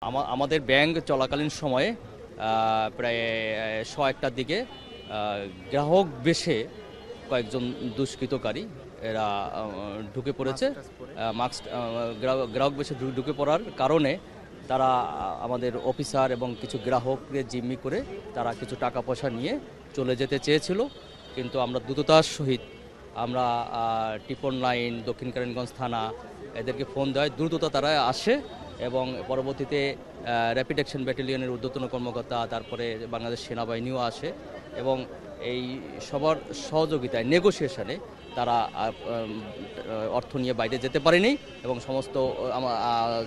আমাদের ব্যাংক চলাকালীন সময়ে প্রায় 100টার দিকে গ্রাহক বেশে কয়েকজন দুষ্কৃতকারী এরা ঢুকে পড়েছে। মাস্ক গ্রাহক বেশে ঢুকে পড়ার কারণে তারা আমাদের অফিসার এবং কিছু গ্রাহককে জিম্মি করে তারা কিছু টাকা পয়সা নিয়ে চলে যেতে চেয়েছিল, কিন্তু আমরা দ্রুততার সহিত আমরা 999 দক্ষিণ কারায়ণগঞ্জ থানা এদেরকে ফোন দেয়, দ্রুততা তারা আসে এবং পরবর্তীতে র্যাপিড অ্যাকশন ব্যাটালিয়নের ঊর্ধ্বতন কর্মকর্তা, তারপরে বাংলাদেশ সেনাবাহিনীও আসে এবং এই সবার সহযোগিতায় নেগোসিয়েশনে তারা অর্থ নিয়ে বাইরে যেতে পারেনি এবং সমস্ত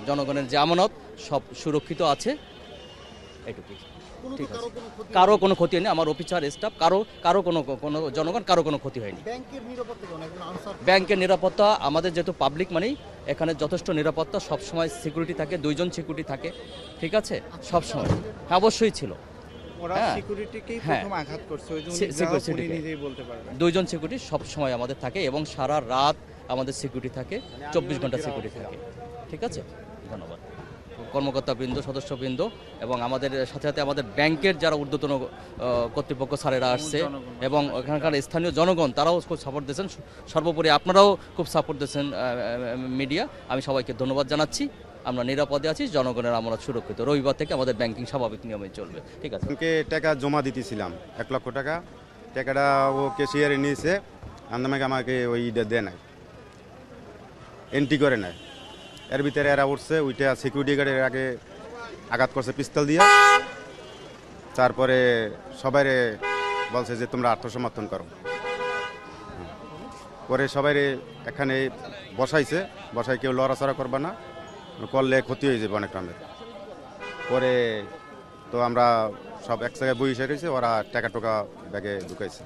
জনগণের যে আমানত সব সুরক্ষিত আছে। এটুকুই। ঠিক আছে, কারো কোনো ক্ষতি হয়নি, আমার অফিসার স্টাফ কারো কোনো জনগণ কারো কোনো ক্ষতি হয়নি। ব্যাংকের নিরাপত্তা আমাদের যেহেতু পাবলিক মানি, এখানে যথেষ্ট নিরাপত্তা, সবসময় সিকিউরিটি থাকে, 2জন সিকিউরিটি থাকে। ঠিক আছে, সবসময়। হ্যাঁ, অবশ্যই ছিল। দুইজন সিকিউরিটি সব সময় আমাদের থাকে এবং সারা রাত আমাদের সিকিউরিটি থাকে, 24 ঘন্টা সিকিউরিটি থাকে। ঠিক আছে, ধন্যবাদ কর্মকর্তাবৃন্দ, সদস্যবৃন্দ এবং আমাদের সাথে সাথে আমাদের ব্যাংকের যারা ঊর্ধ্বতন কর্তৃপক্ষ স্যারেরা আসছে এবং এখানকার স্থানীয় জনগণ তারাও খুব সাপোর্ট দিয়েছেন। সর্বোপরি আপনারাও খুব সাপোর্ট দিয়েছেন মিডিয়া, আমি সবাইকে ধন্যবাদ জানাচ্ছি। আমরা নিরাপদে আছি, জনগণের আমরা সুরক্ষিত। রবিবার থেকে আমাদের ব্যাংকিং স্বাভাবিক নিয়মে চলবে। ঠিক আছে, ব্যাংকে টাকা জমা দিতেছিলাম 1 লক্ষ টাকা, টাকাটা ও ক্যাশিয়ারে নিয়েছে, আমাকে ওইটা দেয় নাই, এন্ট্রি করে নাই। এর ভিতরে এরা উঠছে, ওইটা সিকিউরিটি গার্ডের আগে আঘাত করছে পিস্তল দিয়ে, তারপরে সবাই বলছে যে তোমরা আত্মসমর্থন করো। পরে সবাই এখানে বসাই কেউ লড়াচড়া করবে না, করলে ক্ষতি হয়ে যাবে অনেক রকমের। পরে তো আমরা সব এক জায়গায় বসে রয়েছে, ওরা টাকা টোকা ব্যাগে ঢুকাইছে।